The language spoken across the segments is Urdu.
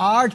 8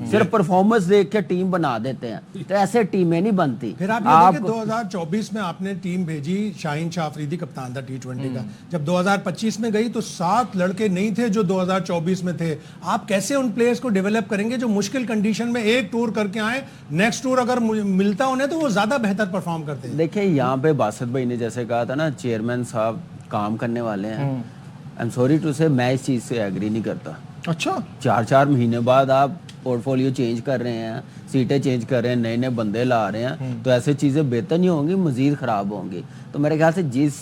صرف پرفارمنس دیکھ کے ٹیم بنا دیتے ہیں, تو ایسے ٹیمیں نہیں بنتی. پھر آپ یہ دیکھیں 2024 میں آپ نے ٹیم بھیجی, شاہین شاہ آفریدی کپتان تھا T20 کا, جب 2025 میں گئی تو 7 لڑکے نہیں تھے جو 2024 میں تھے. آپ کیسے ان پلیئرز کو ڈیولپ کریں گے جو مشکل کنڈیشن میں ایک ٹور کر کے آئیں, نیکسٹ ٹور اگر ملتا انہیں تو وہ زیادہ بہتر پرفارم کرتے ہیں. دیکھیں یہاں پہ باسط بھائی نے جیسے کہا تھا نا, چیئرمین صاحب کام کرنے والے ہیں. آئی ایم سوری ٹو سے, میں اس چیز سے ایگری نہیں کرتا. اچھا 4 مہینے بعد آپ پورٹ فولیو چینج کر رہے ہیں, سیٹیں چینج کر رہے ہیں, نئے نئے بندے لا رہے ہیں, تو ایسے چیزیں بہتر نہیں ہوں گی, مزید خراب ہوں گی. تو میرے خیال سے جس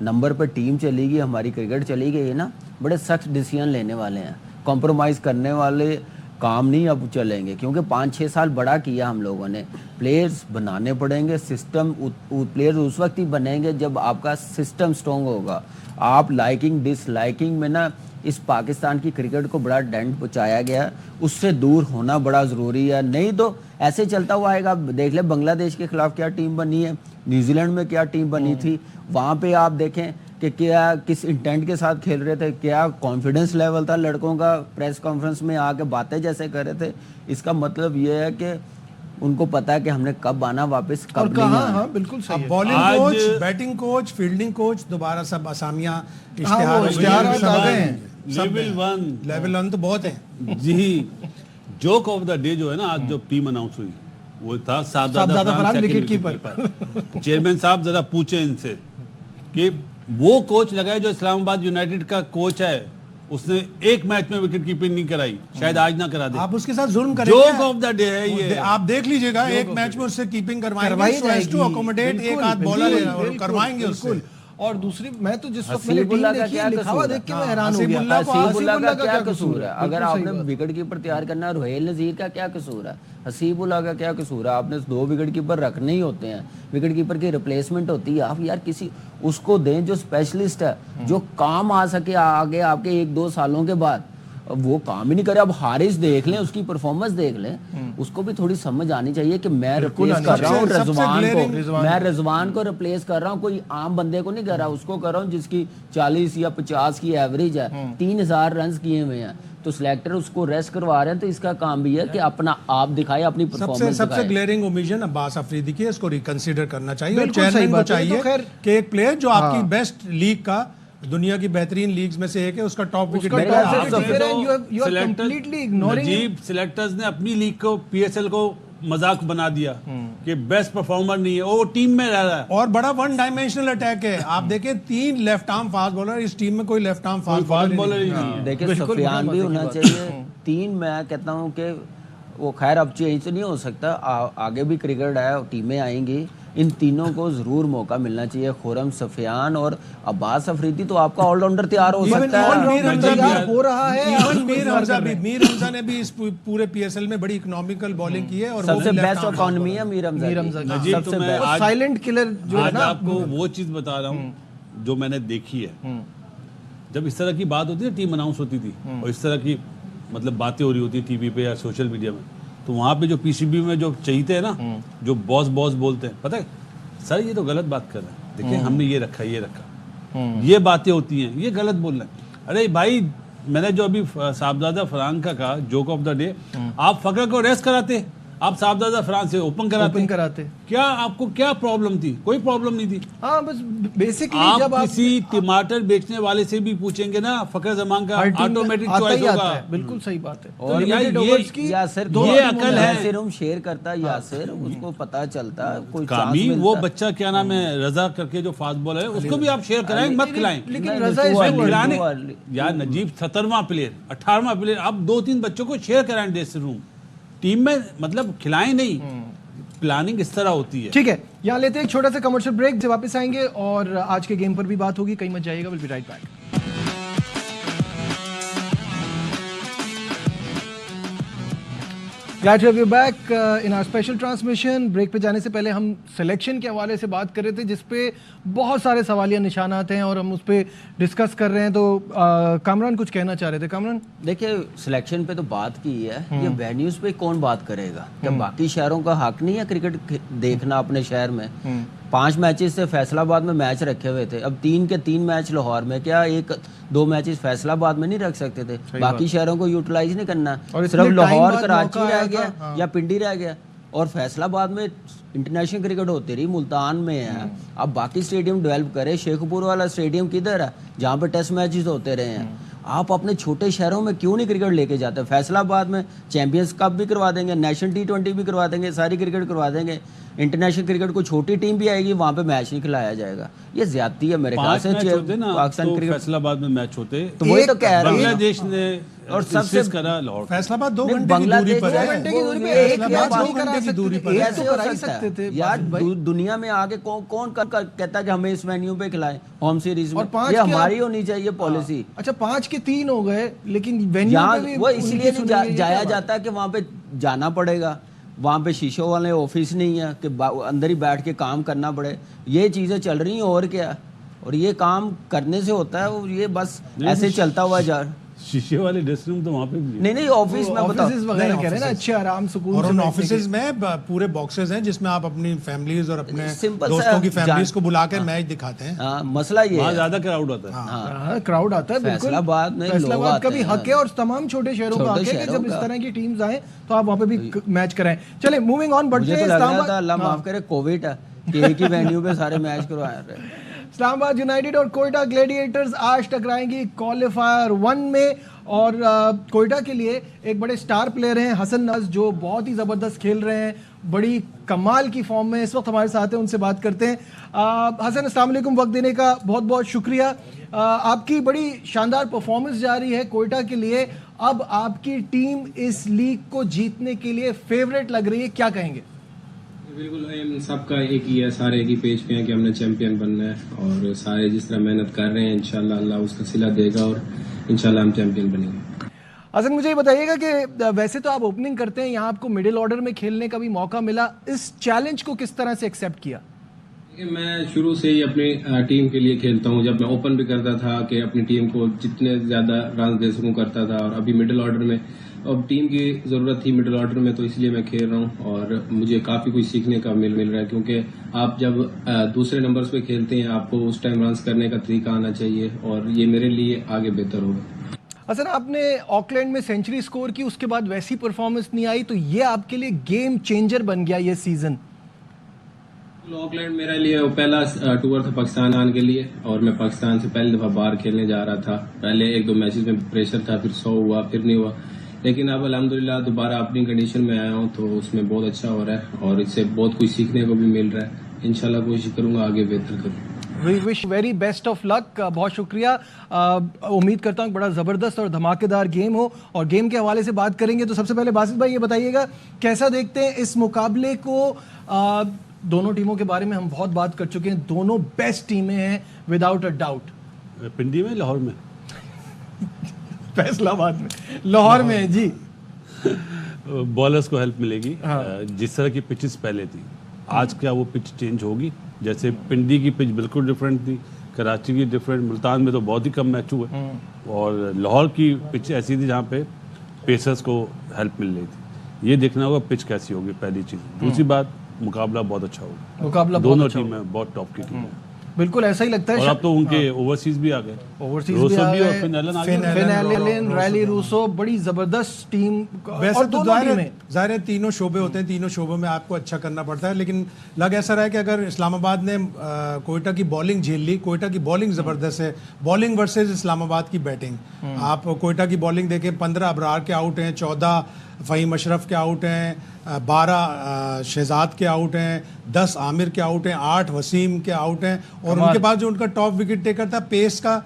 نمبر پر ٹیم چلی گئی, ہماری کرکٹ چلی گئی ہے نا, بڑے سخت ڈیسیژن لینے والے ہیں. کمپرومائز کرنے والے کام نہیں اب چلیں گے, کیونکہ 5-6 سال بڑا کیا ہم لوگوں نے. پلیئرز بنانے پڑیں گے, سسٹم پلیئرز اس وقت ہی بنیں گے جب آپ کا سسٹم سٹرونگ ہوگا. آپ لائکنگ ڈس لائکنگ میں نا اس پاکستان کی کرکٹ کو بڑا ڈینٹ پہنچایا گیا, اس سے دور ہونا بڑا ضروری ہے. نہیں تو ایسے چلتا ہوا آئے گا. دیکھ لیں بنگلہ دیش کے خلاف کیا ٹیم بنی ہے, نیوزی لینڈ میں کیا ٹیم بنی تھی, وہاں پہ آپ دیکھیں کہ کیا کس انٹینٹ کے ساتھ کھیل رہے تھے, کیا کانفیڈنس لیول تھا لڑکوں کا. پریس کانفرنس میں آ کے باتیں جیسے کر رہے تھے, اس کا مطلب یہ ہے کہ ان کو پتا ہے کہ ہم نے کب آنا واپس, کب نہیں آنا. ہاں بالکل صحیح ہے. Bowling coach, batting coach, fielding coach, دوبارہ سب اسامیاں اشتہارات آ گئے ہیں. لیول 1 تو بہت ہیں جی. جوک آف دا ڈے جو ہے نا, آج جو ٹیم اناؤنس ہوئی وہ تھا صاحبزادہ فرحان وکٹ کیپر. چیئرمین صاحب ذرا پوچھیں ان سے کہ وہ کوچ لگائے جو اسلام آباد یونائٹیڈ کا کوچ ہے, اس نے ایک میچ میں وکٹ کیپنگ نہیں کرائی, شاید آج نہ کرا دے. آپ اس کے ساتھ ظلم کریں جوک آف دا ڈے ہے یہ. آپ دیکھ لیجئے گا, ایک میچ میں اس سے کیپنگ کروائیں گے, اکوموڈیٹ ایک آدھ بالر کروائیں گے اس سے. اور دوسری میں تو جس وقت میں نے ٹیم دیکھی ہے, لکھاوا دیکھ کے میں حیران ہو گیا. حسیب اللہ کا کیا قصور ہے؟ اگر آپ نے وکٹ کیپر تیار کرنا ہے, روہیل نذیر کا کیا قصور ہے؟ حسیب اللہ کا کیا قصور ہے؟ آپ نے 2 وکٹ کیپر رکھنے ہی ہوتے ہیں, وکٹ کیپر کی ریپلیسمنٹ ہوتی ہے. آپ یار کسی اس کو دیں جو اسپیشلسٹ ہے, جو کام آ سکے آگے آپ کے 1-2 سالوں کے بعد. وہ کام ہی نہیں کرے. اب حارث دیکھ لیں, اس کی پرفارمنس دیکھ لیں, اس کو بھی تھوڑی سمجھ آنی چاہیے کہ میں ریپلیس کر رہا ہوں رضوان کو, میں رضوان کو ریپلیس کر رہا ہوں, کوئی عام بندے کو نہیں کر رہا. اس کو کر رہا ہوں جس کی 40 یا 50 کی ایوریج ہے, 3000 رنز کیے ہوئے ہیں, تو سلیکٹر اس کو ریسٹ کروا رہے ہیں. تو اس کا کام بھی ہے کہ اپنا آپ دکھائے, اپنی پرفارمنس. سب سے گلیئرنگ اومیشن عباس افریدی کی, اس کو ریکنسیڈر کرنا چاہیے. اور چیئرمین کو چاہیے کہ ایک پلیئر جو آپ کی بیسٹ لیگ کا, دنیا کی بہترین لیگز میں سے ایک ہے, اس کا ٹاپ وکٹ. نجیب سلیکٹرز نے اپنی لیگ کو PSL کو مذاق بنا دیا کہ بیسٹ پرفارمر نہیں ہے, وہ ٹیم میں رہ رہا ہے. اور بڑا 1 ڈائمینشنل اٹیک ہے. آپ دیکھیں 3 لیفٹ آرم فاسٹ بالر, اس ٹیم میں کوئی لیفٹ آرم فاسٹ بالر ہی نہیں. دیکھیں سفیان بھی ہونا چاہیے. 3 میں کہتا ہوں کہ وہ خیر اب چینج تو نہیں ہو سکتا, آگے بھی کرکٹ ہے, ٹیمیں آئیں گی, ان تینوں کو ضرور موقع ملنا چاہیے. خرم, سفیان اور عباس افریدی تو آپ کا آل راؤنڈر تیار ہو سکتا ہے, ہو رہا ہے. میر حمزہ نے بھی اس پورے PSL میں بڑی اکنامیکل بالنگ کی ہے, اور سب سے بیسٹ اکانومی ہے میر حمزہ کی. سب سے بیسٹ سائلنٹ کلر جو ہے نا. آپ کو وہ چیز بتا رہا ہوں جو میں نے دیکھی ہے. جب اس طرح کی بات ہوتی ہے, ٹیم اناؤنس ہوتی تھی اور اس طرح کی مطلب باتیں ہو رہی ہوتی ٹی وی پہ یا سوشل میڈیا میں, تو وہاں پہ جو PCB میں جو چاہیے ہیں نا, جو باس بولتے ہیں, پتہ ہے سر یہ تو غلط بات کر رہے ہیں, دیکھیں ہم نے یہ رکھا, یہ باتیں ہوتی ہیں, یہ غلط بول رہے ہیں. ارے بھائی, میں نے جو ابھی صاحبزادہ فرحان کا کہا جوک آف دا ڈے, آپ فخر کو ریسٹ کراتے, آپ صاحبزادہ فرحان سے اوپن کراتے. کیا آپ کو کیا پرابلم تھی؟ کوئی پرابلم نہیں تھی. ہاں بس بیسکلی جب آپ کسی ٹماٹر بیچنے والے سے بھی پوچھیں گے نا, فخر زمان کا آٹومیٹک چوائس ہوگا. بالکل صحیح بات ہے. اور یاسر ہم شیئر کرتا, یاسر اس کو پتا چلتا کوئی کامی, وہ بچہ کیا نام ہے رضا کر کے جو فاسٹ بالر ہے, اس کو بھی آپ شیئر کرائیں, مت کھلائیں. لیکن رضا یار نجیب 17واں پلیئر 18واں پلیئر, آپ 2-3 بچوں کو شیئر کرائیں ڈریسنگ روم, ٹیم میں مطلب کھلائیں نہیں. پلاننگ اس طرح ہوتی ہے. ٹھیک ہے, یہاں لیتے ہیں ایک چھوٹا سا کمرشل بریک, سے واپس آئیں گے اور آج کے گیم پر بھی بات ہوگی. کہیں مت جائیے گا, will be right back. Glad to have you back in our special transmission. Break پہ جانے سے پہلے ہم سلیکشن کے حوالے سے بات کر رہے تھے, جس پہ بہت سارے سوالیہ نشانات ہیں اور ہم اس پہ ڈسکس کر رہے ہیں. تو کامران کچھ کہنا چاہ رہے تھے. کامران دیکھیں سلیکشن پہ تو بات کی ہے, یہ وینیوز پہ کون بات کرے گا؟ کیا باقی شہروں کا حق نہیں ہے کرکٹ دیکھنا اپنے شہر میں؟ 5 میچز سے فیصل آباد میں میچ رکھے ہوئے تھے, اب 3 کے 3 میچ لاہور میں, کیا 1-2 میچز فیصل آباد میں نہیں رکھ سکتے تھے؟ باقی شہروں کو یوٹیلائز نہیں کرنا, صرف لاہور کراچی رہ گیا یا پنڈی رہ گیا, اور فیصل آباد میں انٹرنیشنل کرکٹ ہوتی رہی, ملتان میں ہے. اب باقی اسٹیڈیم ڈیولپ کرے, شیخ پور والا اسٹیڈیم کدھر ہے جہاں پہ ٹیسٹ میچز ہوتے رہے ہیں؟ آپ اپنے چھوٹے شہروں میں کیوں نہیں کرکٹ لے کے جاتے؟ فیصل آباد میں چیمپئنز کپ بھی کروا دیں گے, نیشنل T20 بھی کروا دیں گے, ساری کرکٹ کروا دیں گے. انٹرنیشنل کرکٹ کو چھوٹی ٹیم بھی آئے گی, وہاں پہ میچ نہیں کھلایا جائے گا. یہ زیادتی ہے میرے خیال سے. پاکستان کرکٹ فیصل آباد میں میچ ہوتے تو وہی تو کہہ رہا ہوں, بنگلہ دیش نے اور سب سے کرا لاہور. فیصل آباد 2 گھنٹے کی دوری پر ہے, 2 گھنٹے کی دوری پر ہے. یار دنیا میں آگے کون کہتا ہے کہ ہمیں اس وینیو پہ کھلائیں ہوم سیریز میں؟ یہ ہماری ہونی چاہیے پالیسی. اچھا 5 کے 3 ہو گئے, لیکن وینیو پہ وہ اس لیے نہیں جایا جاتا ہے کہ وہاں پہ جانا پڑے گا, وہاں پہ شیشوں والے آفس نہیں ہے کہ اندر ہی بیٹھ کے کام کرنا پڑے. یہ چیزیں چل رہی ہیں اور کیا, اور یہ کام کرنے سے ہوتا ہے, اور یہ بس ایسے چلتا ہوا جا. شیشے والے ڈریس روم تو وہاں پہ نہیں آفس میں آفیسز وغیرہ کہہ رہے ہیں نا, اچھے آرام سکون. اور ان آفسز میں پورے باکسز ہیں جس میں آپ اپنی فیملیز اور اپنے دوستوں کی فیملیز کو بلا کے میچ دکھاتے ہیں. مسئلہ یہ ہے زیادہ کراؤڈ ہوتا ہے. ہاں کراؤڈ آتا ہے بالکل. فیصل آباد میں فیصل آباد کا بھی حق ہے, اور تمام چھوٹے شہروں کا حق ہے کہ جب اس طرح کی ٹیمز آئیں تو آپ وہاں پہ بھی میچ کرائیں. چلیں موونگ آن, بڑھتے ہیں. اللہ معاف کرے کووڈ ہے کہ ایک ہی وینیو پہ سارے میچ کروایا رہے. اسلام آباد یونائٹیڈ اور کوئٹہ گلیڈیٹرز آج ٹکرائیں گی کوالیفائر 1 میں, اور کوئٹہ کے لیے ایک بڑے سٹار پلیئر ہیں حسن نواز, جو بہت ہی زبردست کھیل رہے ہیں, بڑی کمال کی فارم میں اس وقت ہمارے ساتھ ہیں, ان سے بات کرتے ہیں. حسن السلام علیکم, وقت دینے کا بہت بہت شکریہ. آپ کی بڑی شاندار پرفارمنس جاری ہے کوئٹہ کے لیے, اب آپ کی ٹیم اس لیگ کو جیتنے کے لیے فیوریٹ لگ رہی ہے, کیا کہیں گے؟ بالکل ایم سب کا ایک ہی ہے, سارے ایک ہی پیج پہ ہیں کہ ہم نے چیمپئن بننا ہے, اور سارے جس طرح محنت کر رہے ہیں انشاءاللہ اللہ اس کا صلہ دے گا اور انشاءاللہ ہم چیمپئن بنیں گے. حسن مجھے یہ بتائیے گا کہ ویسے تو آپ اوپننگ کرتے ہیں, یہاں آپ کو مڈل آرڈر میں کھیلنے کا بھی موقع ملا, اس چیلنج کو کس طرح سے ایکسیپٹ کیا؟ میں شروع سے ہی اپنی ٹیم کے لیے کھیلتا ہوں. جب میں اوپن بھی کرتا تھا کہ اپنی ٹیم کو جتنے زیادہ رن دے سکوں کرتا تھا, اور ابھی مڈل آرڈر میں اب ٹیم کی ضرورت تھی مڈل آرڈر میں, تو اس لیے میں کھیل رہا ہوں, اور مجھے کافی کچھ سیکھنے کا مل رہا ہے, کیونکہ آپ جب دوسرے نمبرز پہ کھیلتے ہیں آپ کو اس ٹائم رنس کرنے کا طریقہ آنا چاہیے, اور یہ میرے لیے آگے بہتر ہوگا. حسن آپ نے آکلینڈ میں سینچری سکور کی, اس کے بعد ویسی پرفارمنس نہیں آئی, تو یہ آپ کے لیے گیم چینجر بن گیا یہ سیزن؟ آکلینڈ میرے لیے پہلا ٹور تھا پاکستان آنے کے لیے, اور میں پاکستان سے پہلی دفعہ باہر کھیلنے جا رہا تھا. پہلے 1-2 میچز میں پریشر تھا, پھر 100 ہوا, پھر نہیں ہوا, لیکن اب الحمدللہ دوبارہ اپنی کنڈیشن میں آیا ہوں تو اس میں بہت اچھا ہو رہا ہے, اور اس سے بہت کچھ سیکھنے کو بھی مل رہا ہے. انشاءاللہ کوشش کروں گا آگے بہتر کروں. وی وش ویری بیسٹ آف لک, بہت شکریہ. امید کرتا ہوں بڑا زبردست اور دھماکے دار گیم ہو, اور گیم کے حوالے سے بات کریں گے تو سب سے پہلے باسط بھائی یہ بتائیے گا کیسا دیکھتے ہیں اس مقابلے کو؟ دونوں ٹیموں کے بارے میں ہم بہت بات کر چکے ہیں, دونوں بیسٹ ٹیمیں ہیں وداؤٹ اے ڈاؤٹ. پنڈی میں لاہور میں فیصل آباد میں لاہور میں جی بالرز کو ہیلپ ملے گی. جس طرح کی پچز پہلے تھی, آج کیا وہ پچ چینج ہوگی؟ جیسے پنڈی کی پچ بالکل ڈفرینٹ تھی, کراچی کی ڈفرینٹ, ملتان میں تو بہت ہی کم میچ ہوئے, اور لاہور کی پچ ایسی تھی جہاں پہ پیسرز کو ہیلپ مل رہی تھی. یہ دیکھنا ہوگا پچ کیسی ہوگی, پہلی چیز. دوسری بات, مقابلہ بہت اچھا ہوگا, مقابلہ دونوں ٹیمیں بہت ٹاپ کی ٹیم ہیں. بالکل ایسا ہی لگتا ہے. اور اب تو ان کے اوورسیز بھی آ گئے, اوورسیز بھی آ گئے, فن ایلن, ریلی روسو, بڑی زبردست ٹیم. ویسے تو ظاہر ہے تینوں شعبے ہوتے ہیں, تینوں شعبوں میں آپ کو اچھا کرنا پڑتا ہے, لیکن لگ ایسا رہا ہے کہ اگر اسلام آباد نے کوئٹہ کی بالنگ جھیل لی, کوئٹہ کی بالنگ زبردست ہے, بالنگ ورسز اسلام آباد کی بیٹنگ. آپ کوئٹہ کی بالنگ دیکھیں, 15 ابرار کے آؤٹ ہیں, 14 فہیم اشرف کے آؤٹ ہیں, 12 شہزاد کے آؤٹ ہیں, 10 عامر کے آؤٹ ہیں, 8 وسیم کے آؤٹ ہیں, اور ان کے پاس جو ان کا ٹاپ وکٹ ٹیکر تھا پیس کا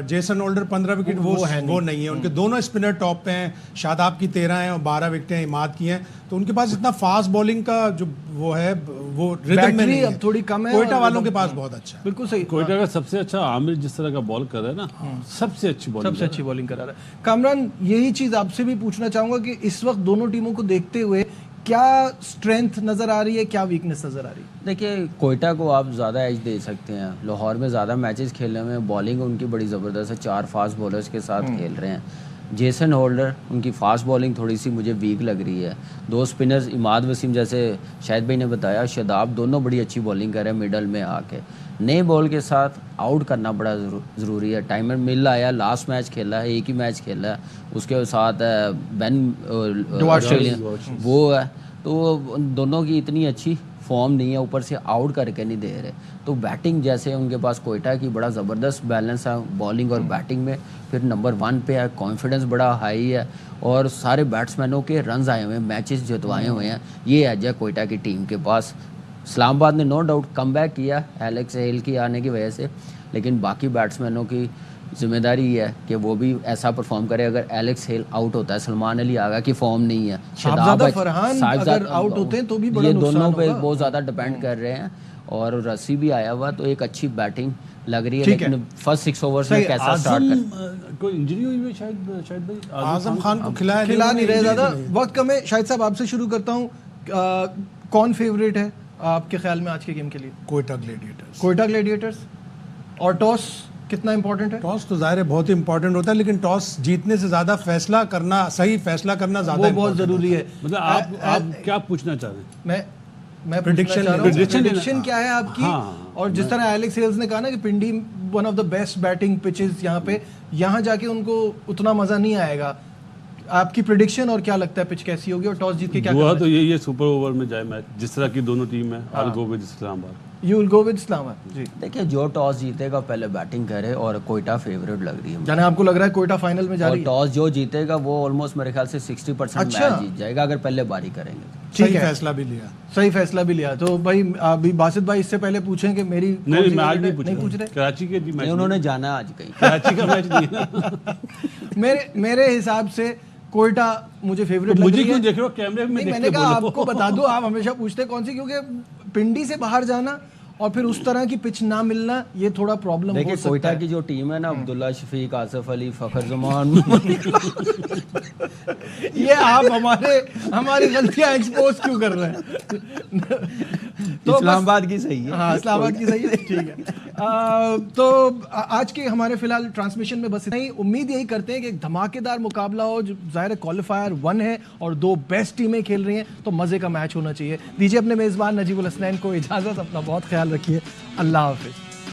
جیسن ہولڈر 15 وکٹ وہ نہیں ہے. ان کے دونوں اسپنر ٹاپ پہ ہیں, شاداب کی 13 ہیں اور 12 وکٹیں عماد کی ہیں, تو ان کے پاس اتنا فاسٹ بالنگ کا جو وہ ہے وہ ردم میں نہیں ہے, تھوڑی کم ہے. کوئٹہ والوں کے پاس بہت اچھا ہے. بالکل صحیح. کوئٹہ کا سب سے اچھا عامر جس طرح کا بال کر رہا ہے نا, سب سے اچھی بالنگ کرا رہا ہے. کامران یہی چیز آپ سے بھی پوچھنا چاہوں گا کہ اس وقت دونوں ٹیموں کو دیکھتے ہوئے کیا اسٹرینتھ نظر آ رہی ہے, کیا ویکنس نظر آ رہی ہے؟ دیکھیے کوئٹہ کو آپ زیادہ ایج دے سکتے ہیں, لاہور میں زیادہ میچز کھیلنے میں بالنگ ان کی بڑی زبردست ہے, 4 فاسٹ بولرز کے ساتھ کھیل رہے ہیں, جیسن ہولڈر ان کی فاسٹ بولنگ تھوڑی سی مجھے ویک لگ رہی ہے. 2 اسپنرز عماد وسیم جیسے شاہد بھائی نے بتایا, شاداب, دونوں بڑی اچھی بولنگ کر رہے ہیں مڈل میں آ کے. نئے بال کے ساتھ آؤٹ کرنا بڑا ضروری ہے. ٹائمر مل آیا, لاسٹ میچ کھیلا ہے, ایک ہی میچ کھیلا ہے, اس کے ساتھ بین آسٹریلین وہ ہے. تو دونوں کی اتنی اچھی فارم نہیں ہے, اوپر سے آؤٹ کر کے نہیں دے رہے. تو بیٹنگ جیسے ان کے پاس کوئٹہ کی بڑا زبردست بیلنس ہے بالنگ اور بیٹنگ میں, پھر نمبر 1 پہ ہے, کانفیڈنس بڑا ہائی ہے, اور سارے بیٹسمینوں کے رنز آئے ہوئے ہیں, میچز جتوائے ہوئے ہیں. یہ ہے جے کوئٹہ کی ٹیم کے پاس. اسلام آباد نے نو ڈاؤٹ کم بیک کیا ایلیکس ہیل کی آنے کی وجہ سے, لیکن باقی بیٹسمینوں کی ذمہ داری یہ ہے کہ وہ بھی ایسا پرفارم کرے. اگر ایلیکس ہیل آؤٹ ہوتا ہے, سلمان علی آگا کی فارم نہیں ہے, شہزادہ فرحان اگر آؤٹ ہوتے ہیں تو بھی بڑا یہ نقصان دونوں پہ ہوگا. بہت زیادہ ڈپینڈ کر رہے ہیں. اور رسی بھی آیا ہوا, تو ایک اچھی بیٹنگ لگ رہی ہے, لیکن فرسٹ 6 اوورز میں کیسا سٹارٹ کر. کوئی انجری ہوئی ہے شاید بھائی اعظم خان کو کھلا نہیں رہے زیادہ, وقت کم ہے. شاہد صاحب آپ سے شروع کرتا ہوں, کون فیوریٹ ہے آپ کے خیال میں آج کے گیم کے لیے؟ کوئٹہ گلیڈیٹرز. کوئٹہ گلیڈیٹرز. اور ٹاس کتنا امپورٹنٹ ہے؟ ٹاس تو ظاہر ہے بہت امپورٹنٹ ہوتا ہے, لیکن ٹاس جیتنے سے زیادہ فیصلہ کرنا, صحیح فیصلہ کرنا زیادہ وہ بہت ضروری ہے. مطلب آپ کیا پوچھنا چاہ رہے ہیں؟ میں پریڈکشن کیا ہے آپ کی؟ اور جس طرح ایلیکس ہیلز نے کہا نا کہ Pindi one of the best batting pitches یہاں پہ, یہاں جا کے ان کو اتنا مزہ نہیں آئے گا. آپ کی پریڈکشن اور کیا لگتا ہے پچ کیسی ہوگی, اور ٹاس جیت کے کیا کرنا ہے؟ تو یہی ہے سپر اوور میں جائے میچ, جس طرح کی دونوں ٹیم ہے. آل گو ود اسلام آباد. یو ول گو ود اسلام آباد. جی دیکھیں, جو ٹاس جیتے گا پہلے بیٹنگ کرے, اور کوئٹہ فیوریٹ لگ رہی ہے. یعنی آپ کو لگ رہا ہے کوئٹہ فائنل میں جا رہی ہے؟ ٹاس جو جیتے گا وہ آلموسٹ میرے خیال سے 60% میچ جیت جائے گا اگر پہلے باری کریں گے. صحیح فیصلہ بھی لیا, صحیح فیصلہ بھی لیا. تو بھائی ابھی باسط بھائی اس سے پہلے پوچھیں کہ میری نہیں, میں آج نہیں پوچھ رہے. کراچی کے میچ انہوں نے جانا ہے آج کہیں. کراچی کا میچ نہیں ہے. میرے حساب سے کوئٹہ مجھے فیوریٹ لگ رہی ہے. مجھے کیوں دیکھ رہے ہو کیمرے میں؟ میں نے کہا آپ کو بتا دو, آپ ہمیشہ پوچھتے کون سی, کیونکہ پنڈی سے باہر جانا اور پھر اس طرح کی پچ نہ ملنا یہ تھوڑا پرابلم ہو سکتا ہے. دیکھیں کوئٹہ کی جو ٹیم ہے نا, عبداللہ شفیق, آصف علی, فخر زمان, یہ آپ ہماری غلطیاں ایکسپوز کیوں کر رہے ہیں؟ تو اسلام آباد کی صحیح ہے. ہاں, اسلام آباد کی صحیح ہے, ٹھیک ہے. تو آج کے ہمارے فی الحال ٹرانسمیشن میں بس اتنا ہی. امید یہی کرتے ہیں کہ ایک دھماکے دار مقابلہ ہو, جو ظاہر کوالیفائر 1 ہے اور 2 بیسٹ ٹیمیں کھیل رہی ہیں, تو مزے کا میچ ہونا چاہیے. دیجیے اپنے میزبان نجیب الحسنین کو اجازت, اپنا بہت خیال رکھیے, اللہ حافظ.